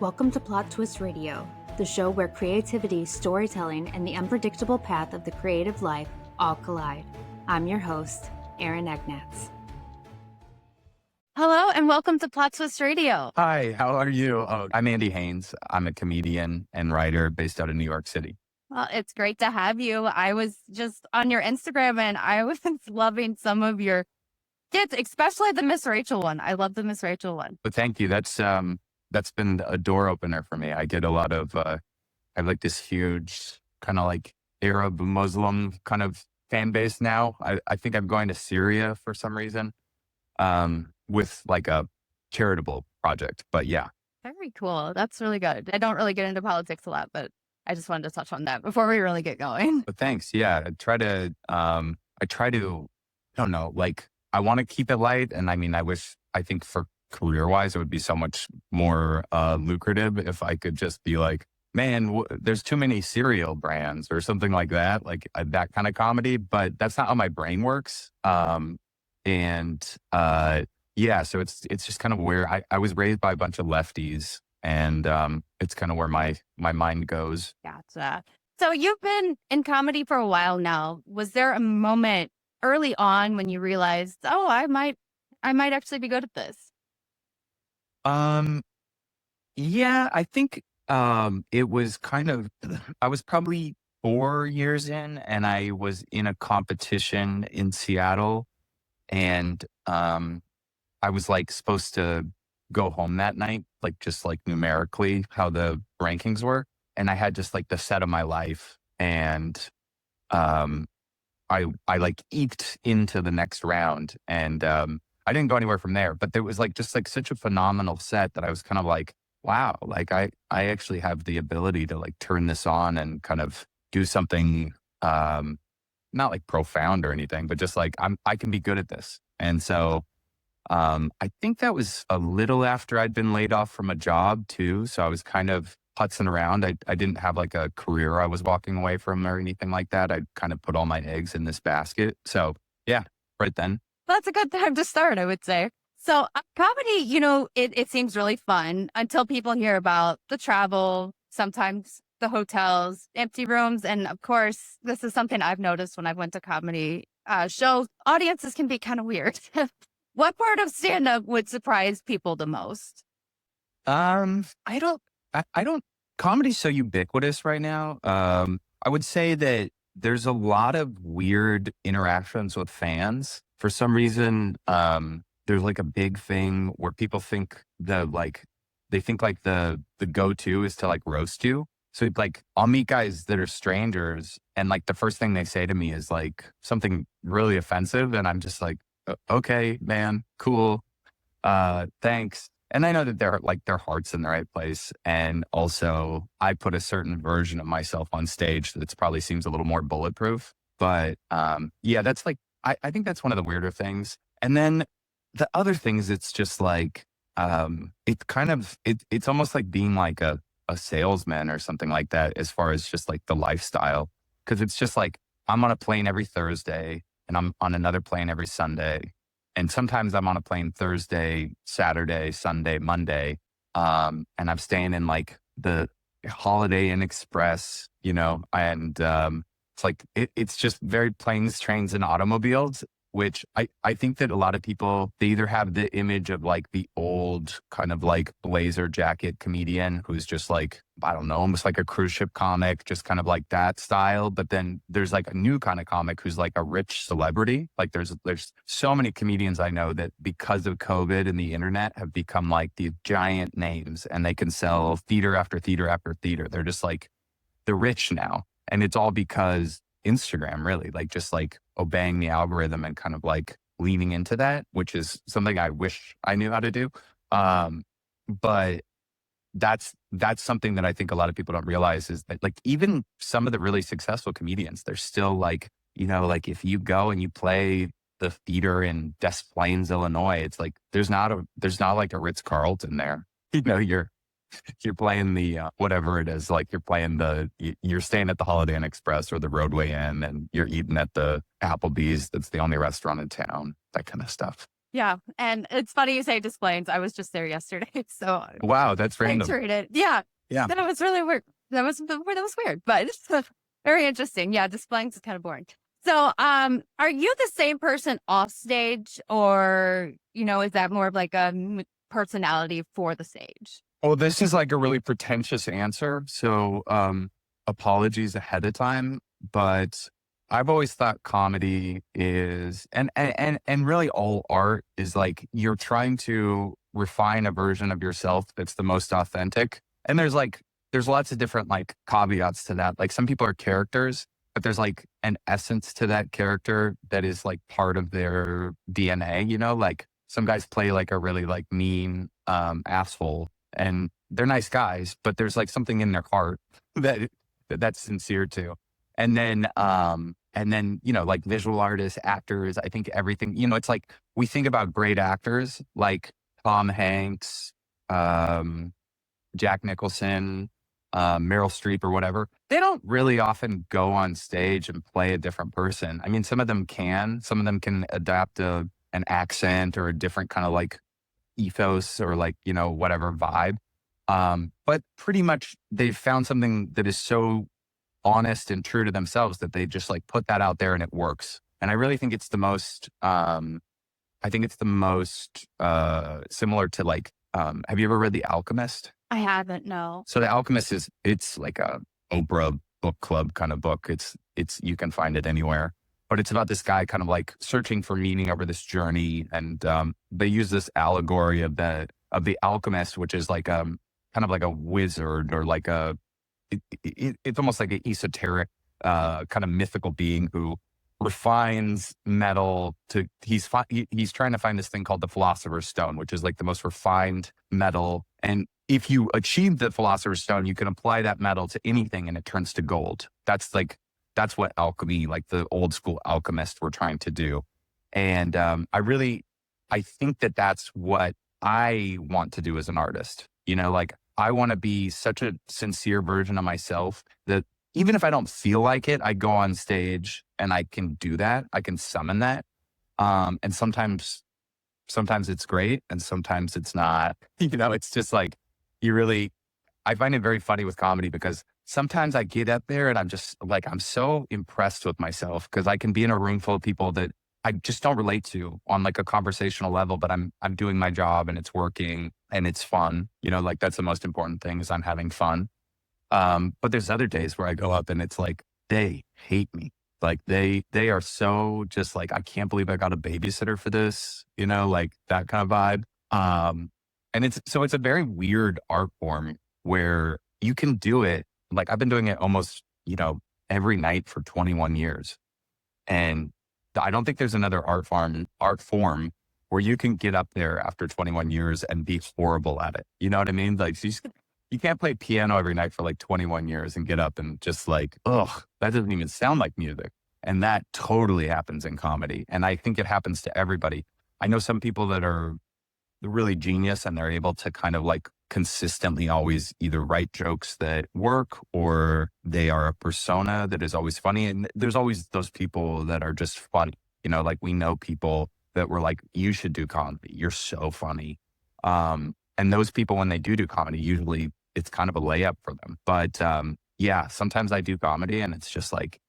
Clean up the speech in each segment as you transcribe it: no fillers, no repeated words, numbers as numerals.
Welcome to Plot Twist Radio, the show where creativity, storytelling, and the unpredictable path of the creative life all collide. I'm your host, Erin Egnatz. Hello, and welcome to Plot Twist Radio. Hi, how are you? I'm Andy Haynes. I'm a comedian and writer based out of New York City. Well, it's great to have you. I was just on your Instagram and I was loving some of your skits, especially the Miss Rachel one. I love the Miss Rachel one. But thank you. That's been a door opener for me. I get a lot of, I have like this huge kind of like Arab Muslim kind of fan base now. I think I'm going to Syria for some reason with like a charitable project. But yeah. Very cool. That's really good. I don't really get into politics a lot, but I just wanted to touch on that before we really get going. But thanks. Yeah. I don't know, like I want to keep it light. And I mean, I think for career-wise, it would be so much more lucrative if I could just be like, man, there's too many cereal brands or something like that, like that kind of comedy. But that's not how my brain works. Yeah, so it's just kind of where I was raised by a bunch of lefties, and it's kind of where my mind goes. Gotcha. So you've been in comedy for a while now. Was there a moment early on when you realized, oh, I might actually be good at this? Yeah, I think it was kind of, I was probably 4 years in, and I was in a competition in Seattle, and I was like supposed to go home that night, like just like numerically how the rankings were. And I had just like the set of my life, and I like eked into the next round, and I didn't go anywhere from there. But there was like just like such a phenomenal set that I was kind of like, wow, like I actually have the ability to like turn this on and kind of do something not like profound or anything, but just like I can be good at this. And so I think that was a little after I'd been laid off from a job too. So I was kind of putzing around. I didn't have like a career I was walking away from or anything like that. I kind of put all my eggs in this basket. So yeah, right then. That's a good time to start, I would say. So comedy, it seems really fun until people hear about the travel, sometimes the hotels, empty rooms. And of course, this is something I've noticed when I went to comedy shows. Audiences can be kind of weird. What part of stand-up would surprise people the most? I don't, comedy's so ubiquitous right now. I would say that there's a lot of weird interactions with fans. For some reason, there's like a big thing where people think the go-to is to like roast you. So like I'll meet guys that are strangers, and like the first thing they say to me is like something really offensive. And I'm just like, okay, man, cool. Thanks. And I know that their heart's in the right place. And also I put a certain version of myself on stage that's probably seems a little more bulletproof. But yeah, that's like, I think that's one of the weirder things. And then the other things, it's just like, it's almost like being like a salesman or something like that, as far as just like the lifestyle. Cause it's just like, I'm on a plane every Thursday, and I'm on another plane every Sunday. And sometimes I'm on a plane Thursday, Saturday, Sunday, Monday. And I'm staying in like the Holiday Inn Express, and it's like, it's just very planes, trains, and automobiles, which I think that a lot of people, they either have the image of like the old kind of like blazer jacket comedian who's just like, I don't know, almost like a cruise ship comic, just kind of like that style. But then there's like a new kind of comic who's like a rich celebrity. Like there's so many comedians I know that because of COVID and the internet have become like these giant names, and they can sell theater after theater after theater. They're just like, they're rich now. And it's all because Instagram, really, like just like obeying the algorithm and kind of like leaning into that, which is something I wish I knew how to do. But that's something that I think a lot of people don't realize, is that like even some of the really successful comedians, they're still like, like if you go and you play the theater in Des Plaines, Illinois, it's like there's not like a Ritz-Carlton there. You're playing the whatever it is, like you're staying at the Holiday Inn Express or the Roadway Inn, and you're eating at the Applebee's. That's the only restaurant in town, that kind of stuff. Yeah. And it's funny you say Des Plaines. I was just there yesterday. So Wow, that's I random. enjoyed it. Yeah. Yeah. That was really weird. That was weird, but it's very interesting. Yeah. Des Plaines is kind of boring. So, are you the same person off stage or, is that more of like a personality for the stage? Well, this is like a really pretentious answer. So, apologies ahead of time, but I've always thought comedy is, and really all art is like you're trying to refine a version of yourself that's the most authentic. And there's lots of different like caveats to that. Like some people are characters, but there's like an essence to that character that is like part of their DNA, like some guys play like a really like mean, asshole and they're nice guys, but there's like something in their heart that that's sincere too. And then, like visual artists, actors, I think everything, it's like we think about great actors like Tom Hanks, um, Jack Nicholson, Meryl Streep or whatever. They don't really often go on stage and play a different person. I mean, some of them can adapt an accent or a different kind of like ethos or like, whatever vibe. But pretty much they've found something that is so honest and true to themselves that they just like put that out there and it works. And I really think it's the most, I think it's the most, similar to like, have you ever read The Alchemist? I haven't, no. So The Alchemist it's like a Oprah book club kind of book. You can find it anywhere, but it's about this guy kind of like searching for meaning over this journey. And, they use this allegory of the alchemist, which is like, kind of like a wizard or like it's almost like an esoteric, kind of mythical being who refines metal he's trying to find this thing called the philosopher's stone, which is like the most refined metal. And if you achieve the philosopher's stone, you can apply that metal to anything and it turns to gold. That's what alchemy, like the old school alchemists were trying to do. And, I think that that's what I want to do as an artist. Like I want to be such a sincere version of myself that even if I don't feel like it, I go on stage and I can do that. I can summon that. And sometimes it's great and sometimes it's not. It's just like I find it very funny with comedy because sometimes I get up there and I'm just like, I'm so impressed with myself because I can be in a room full of people that I just don't relate to on like a conversational level, but I'm doing my job and it's working and it's fun. Like that's the most important thing is I'm having fun. But there's other days where I go up and it's like, they hate me. Like they are so just like, I can't believe I got a babysitter for this, like that kind of vibe. And it's a very weird art form where you can do it. Like I've been doing it almost, every night for 21 years. And I don't think there's another art form where you can get up there after 21 years and be horrible at it. You know what I mean? Like you can't play piano every night for like 21 years and get up and just like, ugh, that doesn't even sound like music. And that totally happens in comedy. And I think it happens to everybody. I know some people that are really genius and they're able to kind of like consistently always either write jokes that work or they are a persona that is always funny. And there's always those people that are just funny. Like we know people that were like, you should do comedy. You're so funny. And those people, when they do comedy, usually it's kind of a layup for them. But, yeah, sometimes I do comedy and it's just like,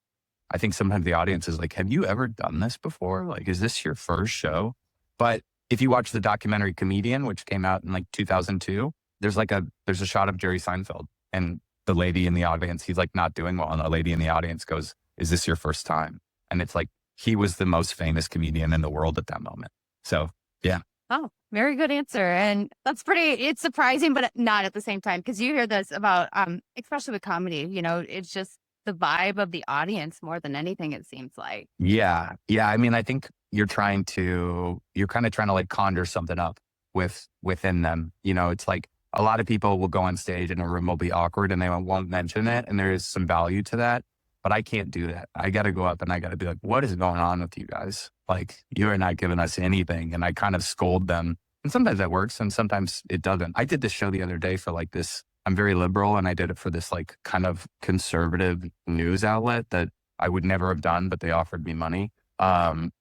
I think sometimes the audience is like, have you ever done this before? Like, is this your first show? But if you watch the documentary Comedian, which came out in like 2002, there's a shot of Jerry Seinfeld and the lady in the audience, he's like not doing well. And the lady in the audience goes, is this your first time? And it's like, he was the most famous comedian in the world at that moment. So yeah. Oh, very good answer. And it's surprising, but not at the same time. Cause you hear this about, especially with comedy, it's just the vibe of the audience more than anything, it seems like. Yeah. Yeah. I mean, I think you're kind of trying to like conjure something up within them. It's like a lot of people will go on stage and a room will be awkward and they won't mention it. And there is some value to that, but I can't do that. I got to go up and I got to be like, what is going on with you guys? Like you are not giving us anything. And I kind of scold them. And sometimes that works and sometimes it doesn't. I did this show the other day for like this, I'm very liberal and I did it for this like kind of conservative news outlet that I would never have done, but they offered me money. And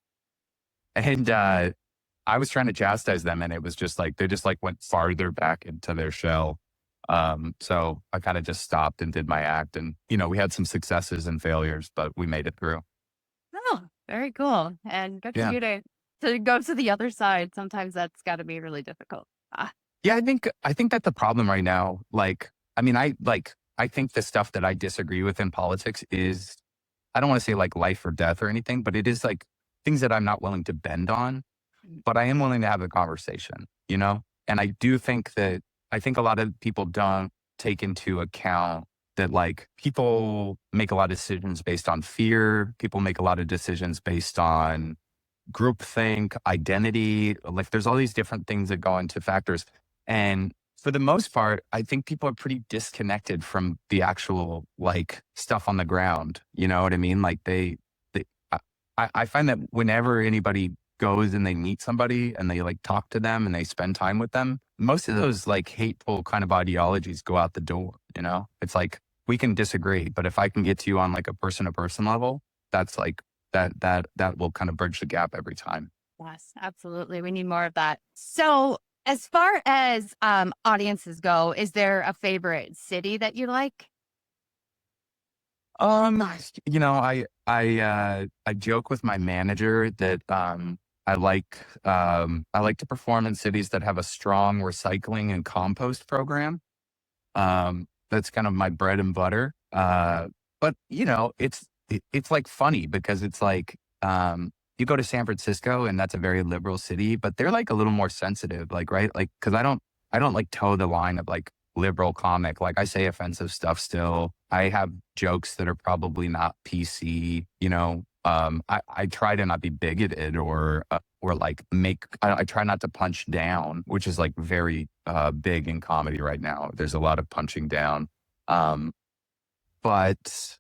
I was trying to chastise them, and it was just like, they just like went farther back into their shell. So I kind of just stopped and did my act, and, we had some successes and failures, but we made it through. Oh, very cool. And good for Yeah. you to go to the other side. Sometimes that's got to be really difficult. Ah, Yeah. I think that's the problem right now. Like, I mean, I think the stuff that I disagree with in politics is, I don't want to say like life or death or anything, but it is like things that I'm not willing to bend on, mm, but I am willing to have a conversation. And I think a lot of people don't take into account that, like, people make a lot of decisions based on fear. People make a lot of decisions based on groupthink, identity. Like, there's all these different things that go into factors. And for the most part, I think people are pretty disconnected from the actual, like, stuff on the ground. You know what I mean? Like, they I find that whenever anybody goes and they meet somebody and they like talk to them and they spend time with them, most of those like hateful kind of ideologies go out the door. It's like, we can disagree, but if I can get to you on like a person to person level, that's like, that will kind of bridge the gap every time. yes, absolutely. We need more of that. So, as far as audiences go, is there a favorite city that you like? Um, I joke with my manager that I like to perform in cities that have a strong recycling and compost program. That's kind of my bread and butter. But it's like funny because it's like, you go to San Francisco and that's a very liberal city, but they're like a little more sensitive, like, right? Like, cause I don't like toe the line of like liberal comic. Like, I say offensive stuff still. I have jokes that are probably not PC. I try to not be bigoted or like I try not to punch down, which is like very big in comedy right now. There's a lot of punching down. Um, but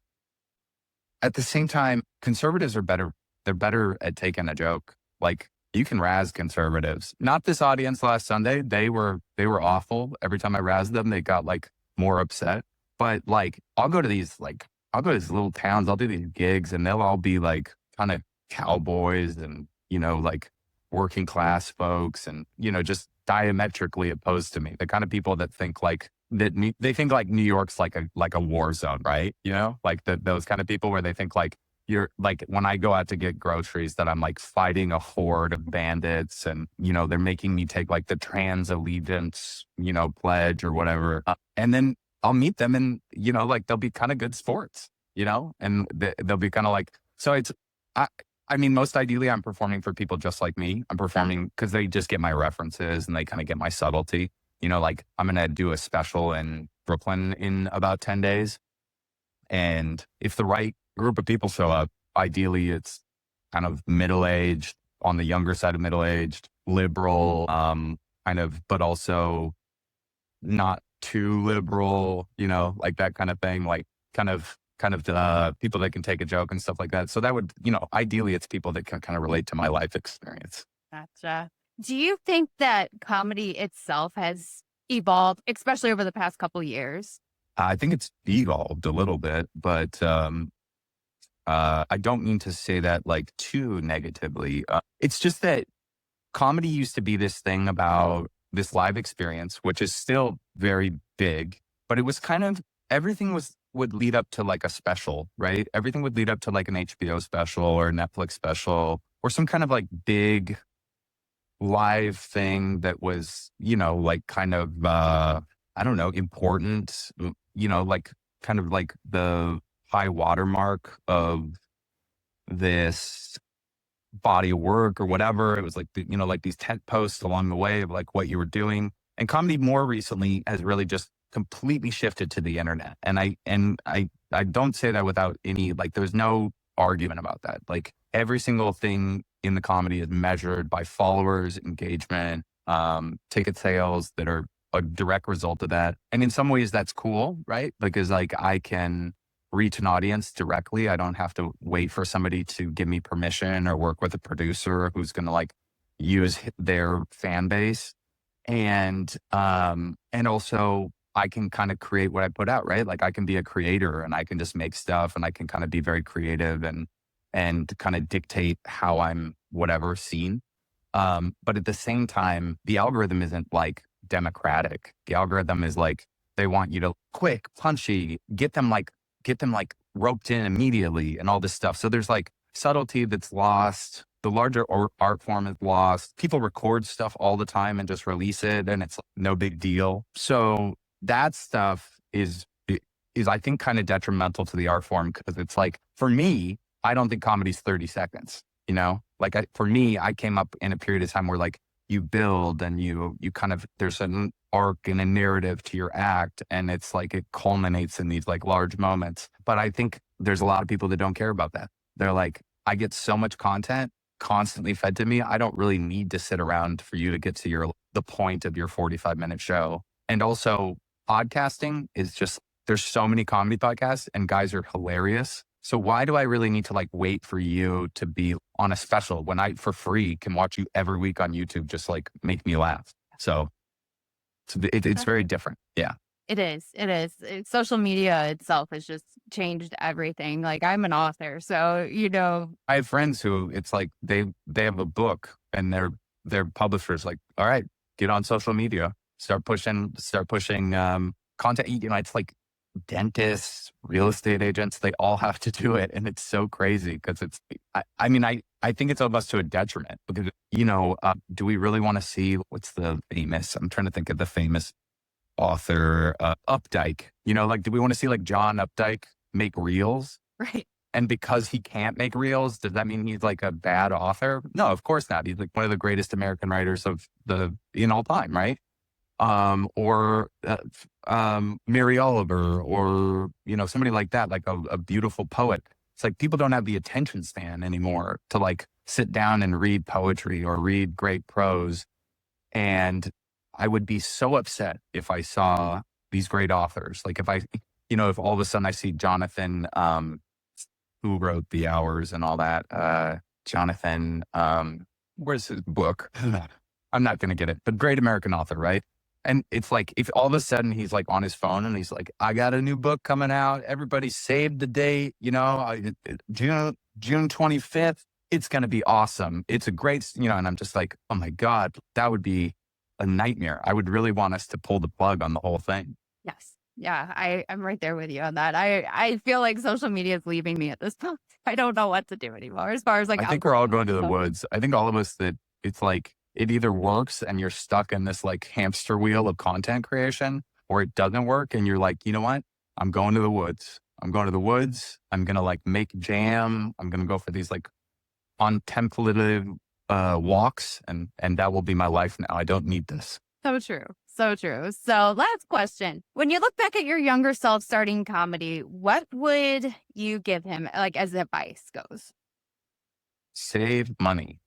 at the same time, conservatives are better. They're better at taking a joke. Like, you can razz conservatives. Not this audience last Sunday. They were awful. Every time I razzed them, they got like more upset. But like, I'll go to these little towns. I'll do these gigs, and they'll all be like kind of cowboys and like working class folks, and just diametrically opposed to me. The kind of people that think like that. They think like New York's like a war zone, right? Like those kind of people where they think like, you're like, when I go out to get groceries, that I'm like fighting a horde of bandits, and they're making me take like the trans allegiance pledge or whatever, and then I'll meet them, and like, they'll be kind of good sports, and they'll be kind of like, so it's I I mean, most ideally, I'm performing for people just like me. I'm performing because they just get my references and they kind of get my subtlety. Like, I'm going to do a special in Brooklyn in about 10 days. And if the right group of people show up, ideally it's kind of middle-aged, on the younger side of middle-aged, liberal, kind of, but also not too liberal, like that kind of thing, like kind of people that can take a joke and stuff like that. So that would, ideally it's people that can kind of relate to my life experience. Gotcha. Do you think that comedy itself has evolved, especially over the past couple years? I think it's evolved a little bit, but I don't mean to say that like too negatively. It's just that comedy used to be this thing about this live experience, which is still very big, but it was kind of, everything would lead up to like a special, right? Everything would lead up to like an HBO special or a Netflix special or some kind of like big live thing that was, like kind of, I don't know, important, like kind of like the high watermark of this body of work or whatever. It was like, like these tent posts along the way of like what you were doing. And comedy more recently has really just completely shifted to the internet. And I don't say that without any, like, there's no argument about that. Like, every single thing in the comedy is measured by followers, engagement, ticket sales that are a direct result of that. And in some ways that's cool, right? Because like, I can reach an audience directly. I don't have to wait for somebody to give me permission or work with a producer who's going to like use their fan base. And also I can kind of create what I put out, right? Like, I can be a creator and I can just make stuff and I can kind of be very creative and kind of dictate how I'm whatever seen. But at the same time, the algorithm isn't like democratic. The algorithm is like, they want you to quick, punchy, get them like roped in immediately and all this stuff. So there's like subtlety that's lost. The larger art form is lost. People record stuff all the time and just release it, and it's no big deal. So that stuff is I think kind of detrimental to the art form, because it's like, for me, I don't think comedy's 30 seconds. You know, like for me, I came up in a period of time where like you build and you kind of, there's an arc and a narrative to your act, and it's like it culminates in these like large moments. But I think there's a lot of people that don't care about that. They're like, I get so much content constantly fed to me. I don't really need to sit around for you to get to the point of your 45-minute show. And also, podcasting is just, there's so many comedy podcasts and guys are hilarious. So why do I really need to like wait for you to be on a special when I, for free, can watch you every week on YouTube, just like make me laugh? So it's very different. Yeah. It is. It is. Social media itself has just changed everything. Like, I'm an author, so, I have friends who it's like they have a book and their publishers like, all right, get on social media, start pushing content. It's like dentists, real estate agents, they all have to do it. And it's so crazy because it's, I think it's almost to a detriment because, do we really want to see what's the famous, I'm trying to think of the famous author, Updike, like, do we want to see like John Updike make reels? right. And because he can't make reels, does that mean he's like a bad author? No, of course not. He's like one of the greatest American writers in all time, right? Or Mary Oliver, or, somebody like that, like a beautiful poet. It's like people don't have the attention span anymore to like sit down and read poetry or read great prose. And I would be so upset if I saw these great authors. Like if all of a sudden I see Jonathan, who wrote The Hours and all that, Jonathan, where's his book? I'm not going to get it, but great American author, right? And it's like, if all of a sudden he's like on his phone and he's like, I got a new book coming out. Everybody save the date, June 25th. It's going to be awesome. It's a great, and I'm just like, oh my God, that would be a nightmare. I would really want us to pull the plug on the whole thing. Yes. Yeah. I'm right there with you on that. I feel like social media is leaving me at this point. I don't know what to do anymore as far as like, I think we're all going to the woods. I think all of us that it's like, it either works and you're stuck in this like hamster wheel of content creation, or it doesn't work and you're like, you know what? I'm going to the woods. I'm going to like make jam. I'm going to go for these like contemplative walks, and that will be my life now. I don't need this. So true. So true. So last question. When you look back at your younger self starting comedy, what would you give him, like, as advice goes? Save money.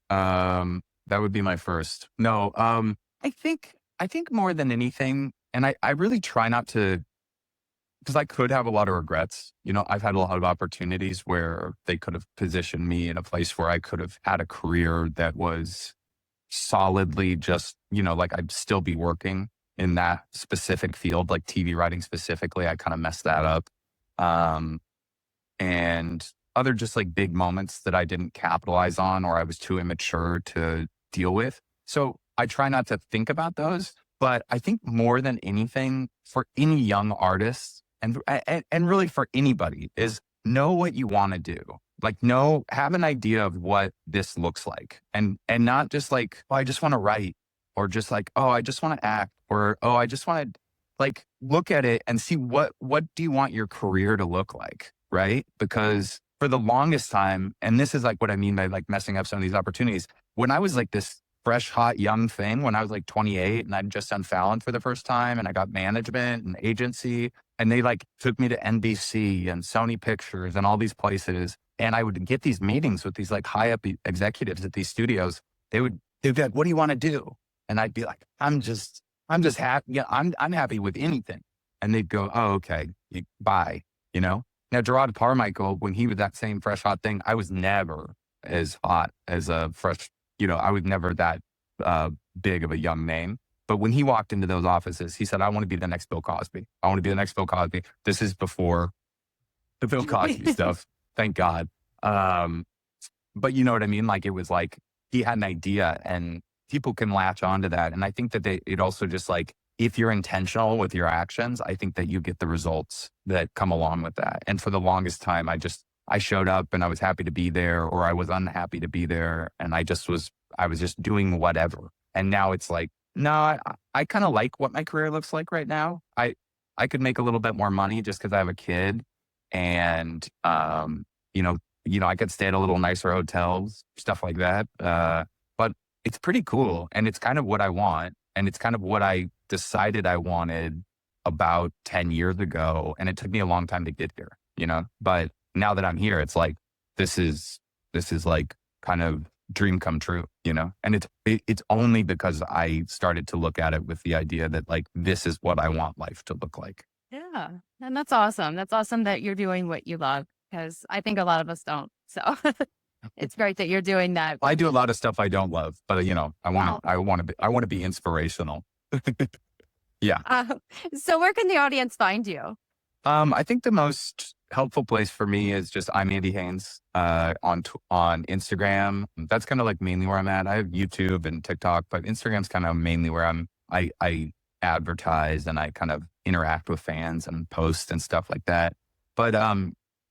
That would be my first. No, I think more than anything, and I really try not to, because I could have a lot of regrets. I've had a lot of opportunities where they could have positioned me in a place where I could have had a career that was solidly just, like I'd still be working in that specific field, like TV writing specifically. I kind of messed that up. And other just like big moments that I didn't capitalize on, or I was too immature to deal with. So I try not to think about those, but I think more than anything for any young artist and really for anybody is know what you want to do. Like have an idea of what this looks like, and not just like, oh, I just want to write, or just like, oh, I just want to act, or, oh, I just want to like look at it and see what do you want your career to look like, right? Because for the longest time, and this is like what I mean by like messing up some of these opportunities, when I was like this fresh, hot, young thing, when I was like 28 and I'd just done Fallon for the first time and I got management and agency, and they like took me to NBC and Sony Pictures and all these places. And I would get these meetings with these like high up executives at these studios. They'd be like, what do you want to do? And I'd be like, I'm just happy. Yeah, I'm happy with anything. And they'd go, oh, okay, bye. Now, Gerard Carmichael, when he was that same fresh, hot thing, I was never as hot as a fresh, I was never that big of a young name. But when he walked into those offices, he said, I want to be the next Bill Cosby. I want to be the next Bill Cosby. This is before the Bill Cosby stuff. Thank God. But you know what I mean? Like, it was like, he had an idea, and people can latch onto that. And I think that it also just like, if you're intentional with your actions, I think that you get the results that come along with that. And for the longest time, I showed up and I was happy to be there, or I was unhappy to be there. And I was just doing whatever. And now it's like, no, I kind of like what my career looks like right now. I could make a little bit more money just because I have a kid, and you know, I could stay at a little nicer hotels, stuff like that. But it's pretty cool, and it's kind of what I want, and it's kind of what I decided I wanted about 10 years ago, and it took me a long time to get here, but now that I'm here, it's like, this is like kind of dream come true, and it's only because I started to look at it with the idea that like, this is what I want life to look like. Yeah. And that's awesome. That's awesome that you're doing what you love, because I think a lot of us don't. So it's great that you're doing that. I do a lot of stuff I don't love, but Wow. I want to be inspirational. Yeah. So where can the audience find you? I think the most helpful place for me is just I'm Andy Haynes on Instagram. That's kind of like mainly where I'm at. I have YouTube and TikTok, but Instagram's kind of mainly where I advertise and I kind of interact with fans and post and stuff like that. But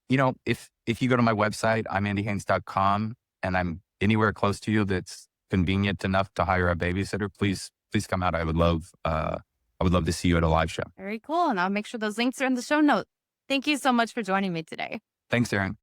if you go to my website, imandyhaynes.com, and I'm anywhere close to you that's convenient enough to hire a babysitter, please come out. I would love to see you at a live show. Very cool. And I'll make sure those links are in the show notes. Thank you so much for joining me today. Thanks, Erin.